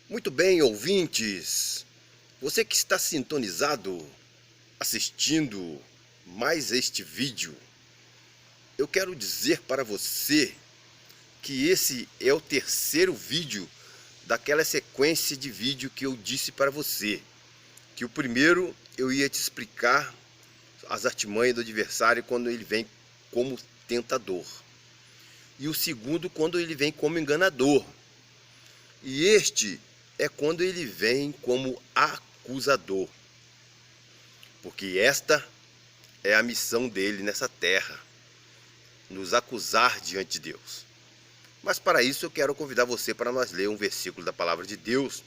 Muito bem, ouvintes. Você que está sintonizado, assistindo mais este vídeo, eu quero dizer para você que esse é o terceiro vídeo daquela sequência de vídeo que eu disse para você. Que o primeiro eu ia te explicar as artimanhas do adversário quando ele vem como tentador. E o segundo quando ele vem como enganador. E este é quando ele vem como acusador. Porque esta é a missão dele nessa terra, nos acusar diante de Deus. Mas para isso eu quero convidar você para nós ler um versículo da palavra de Deus,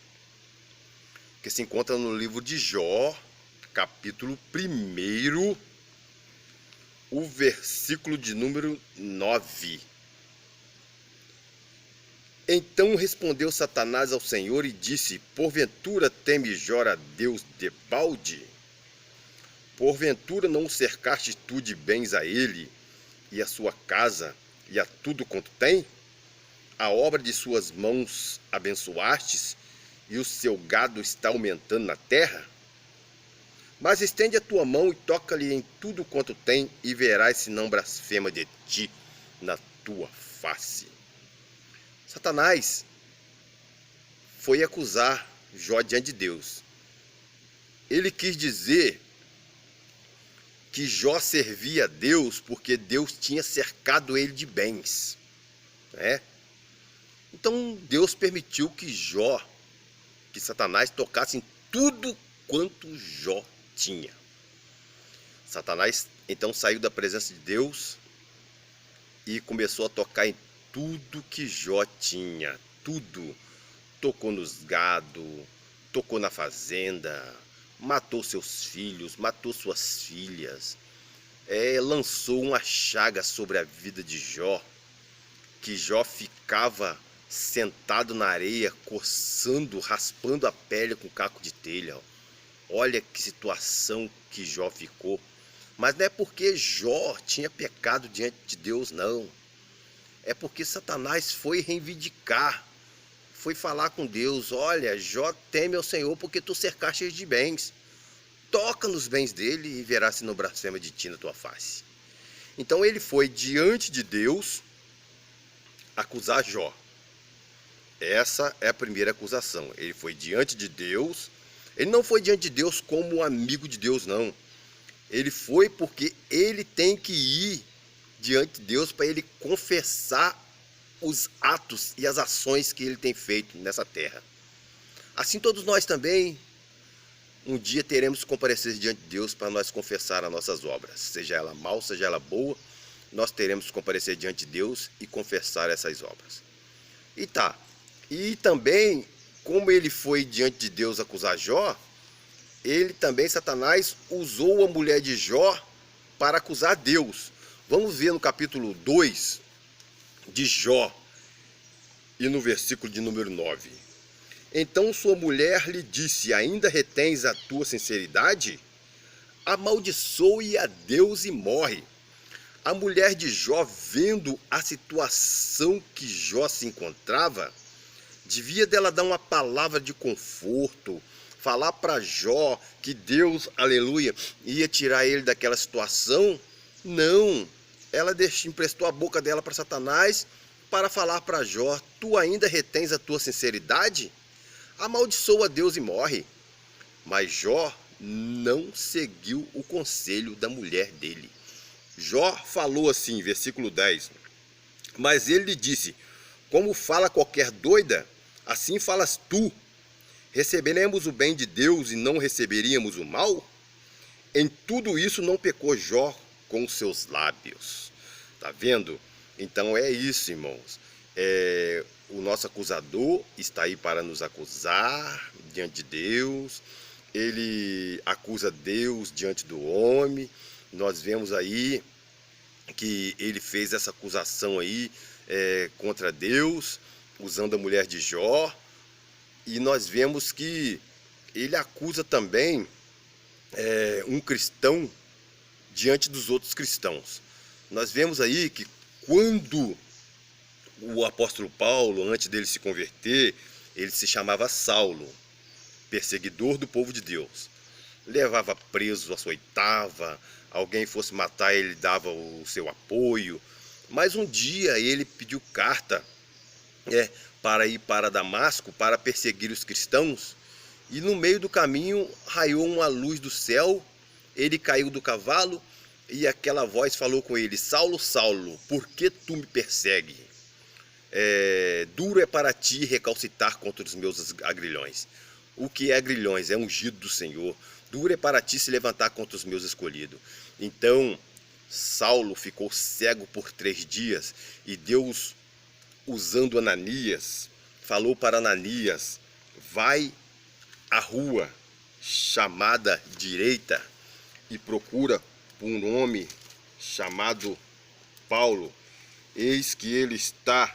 que se encontra no livro de Jó, capítulo 1, o versículo de número 9. Então respondeu Satanás ao Senhor e disse: porventura teme Jó a Deus debalde? Porventura não o cercaste tu de bens a ele, e a sua casa, e a tudo quanto tem? A obra de suas mãos abençoastes, e o seu gado está aumentando na terra? Mas estende a tua mão e toca-lhe em tudo quanto tem, e verás se não blasfema de ti na tua face. Satanás foi acusar Jó diante de Deus. Ele quis dizer que Jó servia a Deus porque Deus tinha cercado ele de bens, né? Então Deus permitiu que Satanás tocasse em tudo quanto Jó tinha. Satanás então saiu da presença de Deus e começou a tocar em tudo que Jó tinha, tudo. Tocou nos gado, tocou na fazenda, matou seus filhos, matou suas filhas, lançou uma chaga sobre a vida de Jó, que Jó ficava sentado na areia, coçando, raspando a pele com caco de telha. Olha que situação que Jó ficou. Mas não é porque Jó tinha pecado diante de Deus, não. É porque Satanás foi reivindicar, foi falar com Deus: olha, Jó teme ao Senhor porque tu cercaste ele de bens. Toca nos bens dele e verás se não blasfema de ti na tua face. Então ele foi diante de Deus acusar Jó. Essa é a primeira acusação. Ele foi diante de Deus. Ele não foi diante de Deus como um amigo de Deus, não. Ele foi porque ele tem que ir diante de Deus para ele confessar os atos e as ações que ele tem feito nessa terra. Assim todos nós também, um dia teremos que comparecer diante de Deus para nós confessar as nossas obras. Seja ela mal, seja ela boa, nós teremos que comparecer diante de Deus e confessar essas obras. E também, como ele foi diante de Deus acusar Jó, ele também, Satanás, usou a mulher de Jó para acusar Deus. Vamos ver no capítulo 2 de Jó e no versículo de número 9. Então sua mulher lhe disse: ainda retens a tua sinceridade? Amaldiçoe a Deus e morre. A mulher de Jó, vendo a situação que Jó se encontrava, devia dela dar uma palavra de conforto, falar para Jó que Deus, aleluia, ia tirar ele daquela situação. Não, ela emprestou a boca dela para Satanás para falar para Jó: tu ainda retens a tua sinceridade? Amaldiçoa a Deus e morre. Mas Jó não seguiu o conselho da mulher dele. Jó falou assim, versículo 10. Mas ele lhe disse: como fala qualquer doida, assim falas tu. Receberemos o bem de Deus e não receberíamos o mal? Em tudo isso não pecou Jó com os seus lábios. Tá vendo? Então é isso, irmãos. O nosso acusador está aí para nos acusar diante de Deus. Ele acusa Deus diante do homem. Nós vemos aí que ele fez essa acusação aí contra Deus, usando a mulher de Jó. E nós vemos que ele acusa também um cristão diante dos outros cristãos. Nós vemos aí que quando o apóstolo Paulo, antes dele se converter, Ele se chamava Saulo, perseguidor do povo de Deus. Levava preso, açoitava, alguém fosse matar ele dava o seu apoio. Mas um dia ele pediu carta para ir para Damasco, para perseguir os cristãos, e no meio do caminho raiou uma luz do céu, ele caiu do cavalo, e aquela voz falou com ele: Saulo, Saulo, por que tu me persegues? Duro é para ti recalcitar contra os meus agrilhões. O que é agrilhões? É ungido do Senhor. Duro é para ti se levantar contra os meus escolhidos. Então Saulo ficou cego por 3 dias, e Deus, usando Ananias, falou para Ananias: vai à rua chamada direita e procura por um homem chamado Paulo. Eis que ele está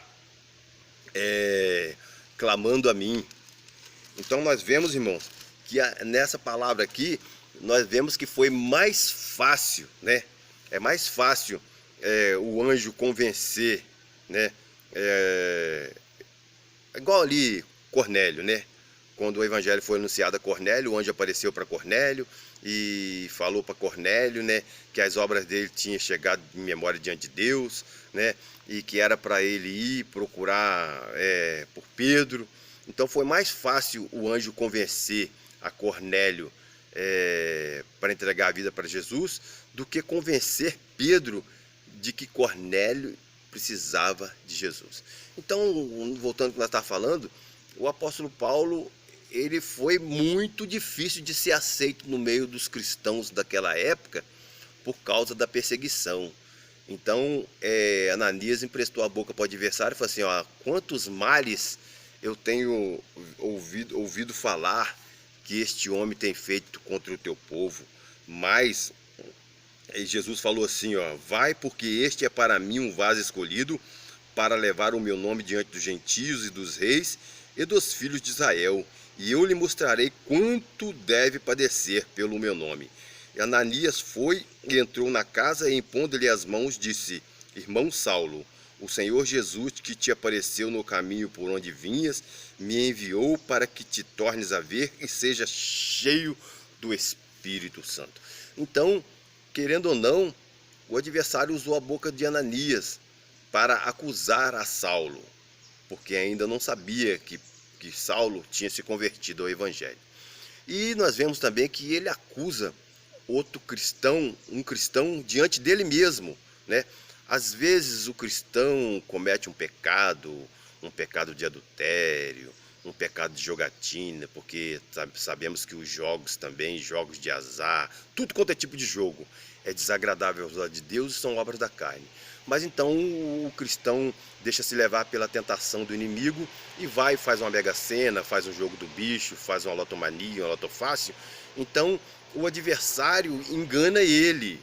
clamando a mim. Então nós vemos, irmãos, que nessa palavra aqui, nós vemos que foi mais fácil, né? É mais fácil o anjo convencer, né? Igual ali Cornélio, né? Quando o evangelho foi anunciado a Cornélio, o anjo apareceu para Cornélio e falou para Cornélio, né, que as obras dele tinham chegado em memória diante de Deus, né, e que era para ele ir procurar por Pedro. Então foi mais fácil o anjo convencer a Cornélio para entregar a vida para Jesus do que convencer Pedro de que Cornélio precisava de Jesus. Então, voltando ao que nós estávamos falando, o apóstolo Paulo, ele foi muito difícil de ser aceito no meio dos cristãos daquela época por causa da perseguição. Então, Ananias emprestou a boca para o adversário e falou assim: ó, quantos males eu tenho ouvido falar que este homem tem feito contra o teu povo. Mas Jesus falou assim, ó: vai, porque este é para mim um vaso escolhido para levar o meu nome diante dos gentios e dos reis e dos filhos de Israel, e eu lhe mostrarei quanto deve padecer pelo meu nome. E Ananias foi e entrou na casa, e impondo-lhe as mãos, disse: irmão Saulo, o Senhor Jesus, que te apareceu no caminho por onde vinhas, me enviou para que te tornes a ver e seja cheio do Espírito Santo. Então, querendo ou não, o adversário usou a boca de Ananias para acusar a Saulo, porque ainda não sabia que Saulo tinha se convertido ao Evangelho. E nós vemos também que ele acusa outro cristão, um cristão diante dele mesmo, né? Às vezes o cristão comete um pecado de adultério, um pecado de jogatina, porque sabemos que os jogos também, jogos de azar, tudo quanto é tipo de jogo, é desagradável aos olhos de Deus e são obras da carne. Mas então o cristão deixa-se levar pela tentação do inimigo e vai e faz uma mega sena, faz um jogo do bicho, faz uma lotomania, uma lotofácil. Então o adversário engana ele,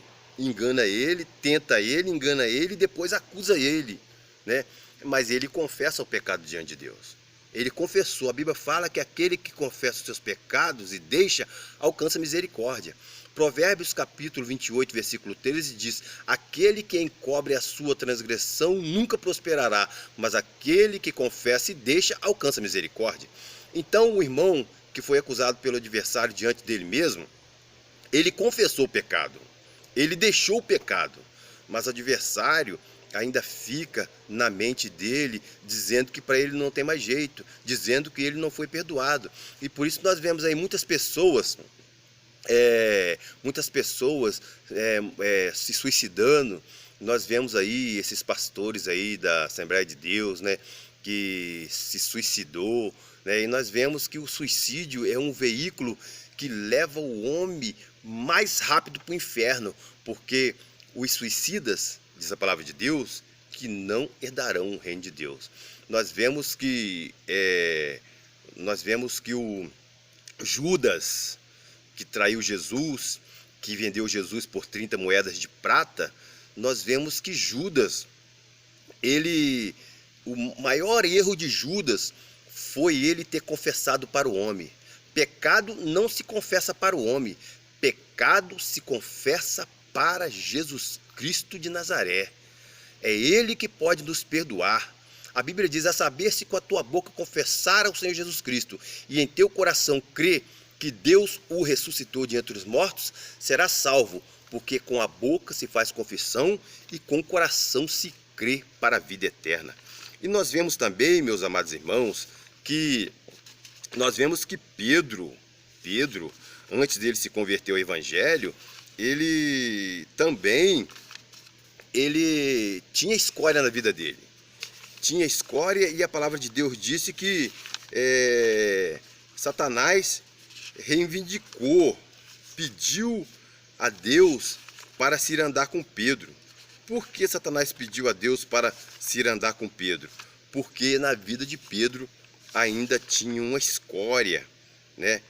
tenta ele, engana ele e depois acusa ele, né? Mas ele confessa o pecado diante de Deus. Ele confessou. A Bíblia fala que aquele que confessa os seus pecados e deixa, alcança misericórdia. Provérbios capítulo 28, versículo 13 diz: aquele que encobre a sua transgressão nunca prosperará, mas aquele que confessa e deixa, alcança misericórdia. Então o irmão que foi acusado pelo adversário diante dele mesmo, ele confessou o pecado, ele deixou o pecado, mas o adversário ainda fica na mente dele, dizendo que para ele não tem mais jeito, dizendo que ele não foi perdoado. E por isso nós vemos aí muitas pessoas se suicidando. Nós vemos aí esses pastores aí da Assembleia de Deus, né, que se suicidou, né, e nós vemos que o suicídio é um veículo que leva o homem mais rápido para o inferno, porque os suicidas, diz a palavra de Deus, que não herdarão o reino de Deus. Nós vemos que o Judas, que traiu Jesus, que vendeu Jesus por 30 moedas de prata, nós vemos que Judas, o maior erro de Judas foi ele ter confessado para o homem. Pecado não se confessa para o homem, pecado se confessa para Jesus Cristo de Nazaré. É Ele que pode nos perdoar. A Bíblia diz: a saber, se com a tua boca confessar ao Senhor Jesus Cristo e em teu coração crer que Deus o ressuscitou de entre os mortos, serás salvo, porque com a boca se faz confissão e com o coração se crê para a vida eterna. E nós vemos também, meus amados irmãos, que Pedro, antes dele se converter ao Evangelho, ele tinha escória na vida dele. Tinha escória, e a palavra de Deus disse que Satanás reivindicou, pediu a Deus para se ir andar com Pedro. Por que Satanás pediu a Deus para se ir andar com Pedro? Porque na vida de Pedro ainda tinha uma escória, né,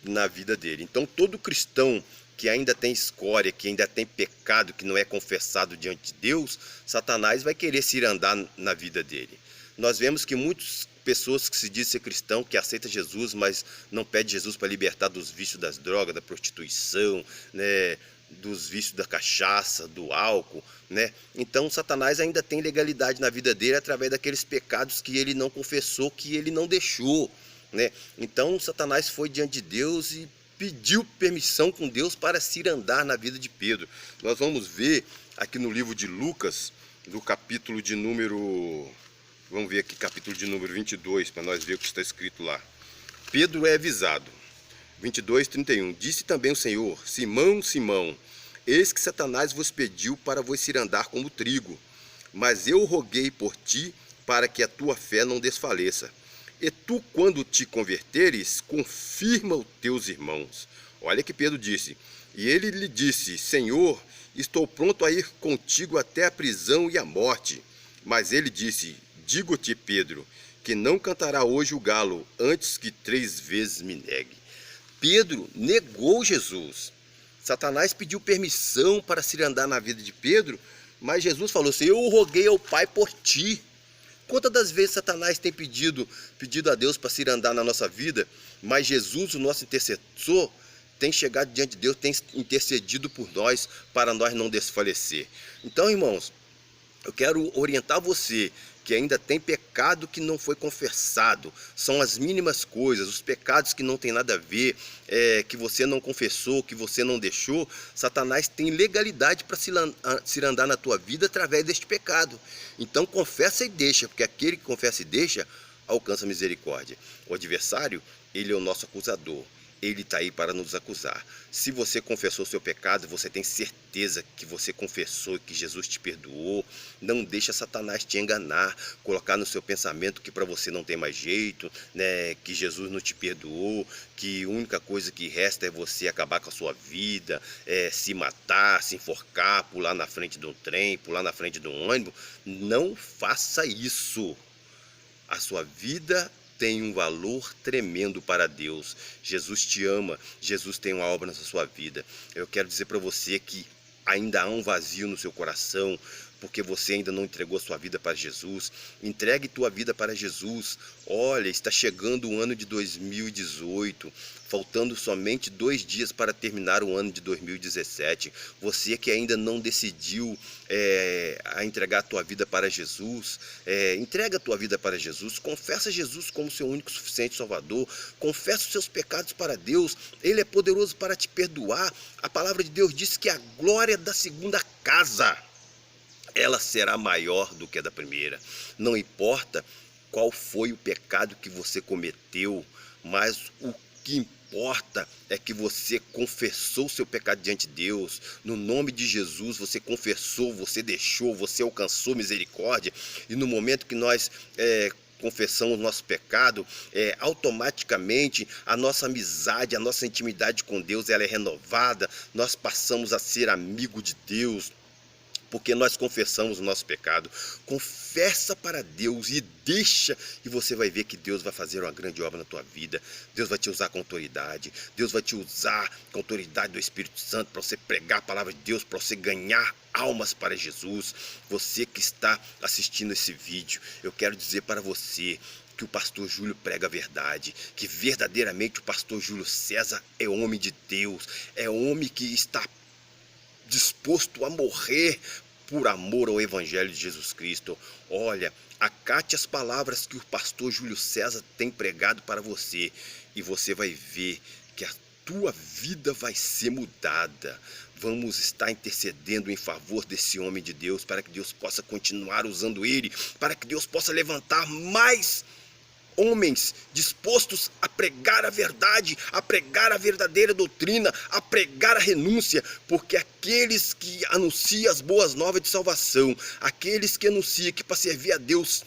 na vida dele. Então todo cristão que ainda tem escória, que ainda tem pecado, que não é confessado diante de Deus, Satanás vai querer se ir andar na vida dele. Nós vemos que muitas pessoas que se dizem ser cristão, que aceitam Jesus, mas não pedem Jesus para libertar dos vícios das drogas, da prostituição, né, dos vícios da cachaça, do álcool, né? Então Satanás ainda tem legalidade na vida dele através daqueles pecados que ele não confessou, que ele não deixou, né? Então Satanás foi diante de Deus e pediu permissão com Deus para se ir andar na vida de Pedro. Nós vamos ver aqui no livro de Lucas, do capítulo de número... Vamos ver aqui, capítulo de número 22, para nós ver o que está escrito lá. Pedro é avisado. 22:31. Disse também o Senhor: Simão, Simão, eis que Satanás vos pediu para vos ir andar como trigo, mas eu roguei por ti para que a tua fé não desfaleça. E tu, quando te converteres, confirma os teus irmãos. Olha que Pedro disse. E ele lhe disse: Senhor, estou pronto a ir contigo até a prisão e a morte. Mas ele disse: Digo-te, Pedro, que não cantará hoje o galo antes que 3 vezes me negue. Pedro negou Jesus. Satanás pediu permissão para se andar na vida de Pedro, mas Jesus falou assim: eu roguei ao Pai por ti. Quantas das vezes Satanás tem pedido a Deus para se andar na nossa vida, mas Jesus, o nosso intercessor, tem chegado diante de Deus, tem intercedido por nós para nós não desfalecer. Então, irmãos, eu quero orientar você que ainda tem pecado que não foi confessado. São as mínimas coisas, os pecados que não tem nada a ver, que você não confessou, que você não deixou. Satanás tem legalidade para se andar na tua vida através deste pecado. Então confessa e deixa, porque aquele que confessa e deixa alcança misericórdia. O adversário, ele é o nosso acusador. Ele está aí para nos acusar. Se você confessou seu pecado, você tem certeza que você confessou e que Jesus te perdoou. Não deixa Satanás te enganar, colocar no seu pensamento que para você não tem mais jeito, né, que Jesus não te perdoou, que a única coisa que resta é você acabar com a sua vida, se matar, se enforcar, pular na frente de um trem, pular na frente de um ônibus. Não faça isso. A sua vida tem um valor tremendo para Deus. Jesus te ama, Jesus tem uma obra na sua vida. Eu quero dizer para você que ainda há um vazio no seu coração, porque você ainda não entregou a sua vida para Jesus. Entregue tua vida para Jesus. Olha, está chegando o ano de 2018, faltando somente 2 dias para terminar o ano de 2017. Você que ainda não decidiu a entregar a tua vida para Jesus, entrega a tua vida para Jesus, confessa Jesus como seu único suficiente Salvador, confessa os seus pecados para Deus, Ele é poderoso para te perdoar. A palavra de Deus diz que a glória da segunda casa, ela será maior do que a da primeira. Não importa qual foi o pecado que você cometeu, mas o que importa é que você confessou o seu pecado diante de Deus. No nome de Jesus, você confessou, você deixou, você alcançou misericórdia. E no momento que nós confessamos o nosso pecado, automaticamente a nossa amizade, a nossa intimidade com Deus, ela é renovada. Nós passamos a ser amigo de Deus, porque nós confessamos o nosso pecado. Confessa para Deus e deixa, e você vai ver que Deus vai fazer uma grande obra na tua vida. Deus vai te usar com autoridade. Deus vai te usar com autoridade do Espírito Santo para você pregar a palavra de Deus, para você ganhar almas para Jesus. Você que está assistindo esse vídeo, eu quero dizer para você que o pastor Júlio prega a verdade, que verdadeiramente o pastor Júlio César é homem de Deus, é homem que está disposto a morrer por amor ao Evangelho de Jesus Cristo. Olha, Acate as palavras que o pastor Júlio César tem pregado para você e você vai ver que a tua vida vai ser mudada. Vamos estar intercedendo em favor desse homem de Deus, para que Deus possa continuar usando ele, para que Deus possa levantar mais homens dispostos a pregar a verdade, a pregar a verdadeira doutrina, a pregar a renúncia, porque aqueles que anunciam as boas novas de salvação, aqueles que anunciam que para servir a Deus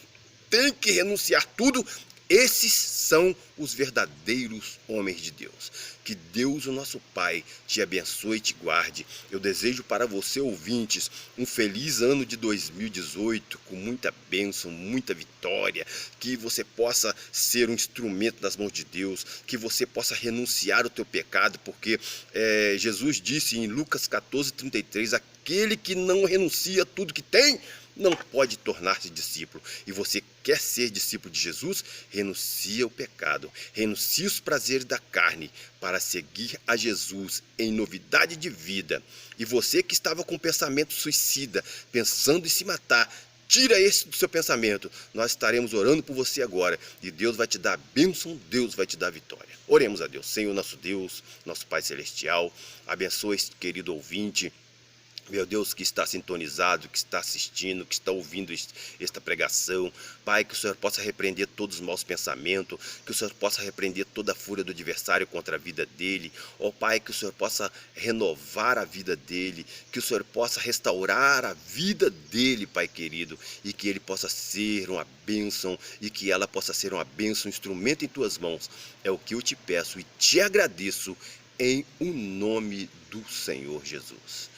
tem que renunciar tudo, esses são os verdadeiros homens de Deus. Que Deus, o nosso Pai, te abençoe e te guarde. Eu desejo para você, ouvintes, um feliz ano de 2018, com muita bênção, muita vitória, que você possa ser um instrumento nas mãos de Deus, que você possa renunciar o teu pecado, porque Jesus disse em Lucas 14:33, aquele que não renuncia a tudo que tem, não pode tornar-se discípulo. E você quer ser discípulo de Jesus? Renuncia o pecado, renuncia os prazeres da carne para seguir a Jesus em novidade de vida. E você que estava com pensamento suicida, pensando em se matar, tira esse do seu pensamento. Nós estaremos orando por você agora e Deus vai te dar bênção, Deus vai te dar vitória. Oremos a Deus. Senhor nosso Deus, nosso Pai Celestial, abençoe este querido ouvinte, meu Deus, que está sintonizado, que está assistindo, que está ouvindo esta pregação. Pai, que o Senhor possa repreender todos os maus pensamentos, que o Senhor possa repreender toda a fúria do adversário contra a vida dele. Ó Pai, que o Senhor possa renovar a vida dele, que o Senhor possa restaurar a vida dele, Pai querido, e que ele possa ser uma bênção, e que ela possa ser uma bênção, um instrumento em tuas mãos. É o que eu te peço e te agradeço em o nome do Senhor Jesus.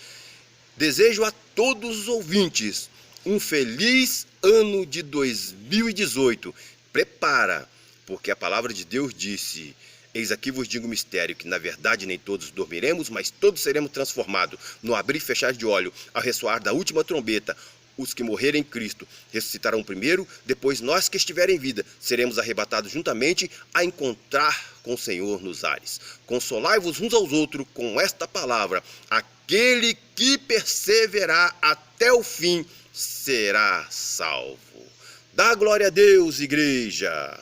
Desejo a todos os ouvintes um feliz ano de 2018. Prepara, porque a palavra de Deus disse: eis aqui vos digo um mistério, que na verdade nem todos dormiremos, mas todos seremos transformados no abrir e fechar de olho, ao ressoar da última trombeta. Os que morrerem em Cristo ressuscitarão primeiro, depois nós que estiverem em vida seremos arrebatados juntamente a encontrar com o Senhor nos ares. Consolai-vos uns aos outros com esta palavra: aquele que perseverar até o fim será salvo. Dá glória a Deus, igreja!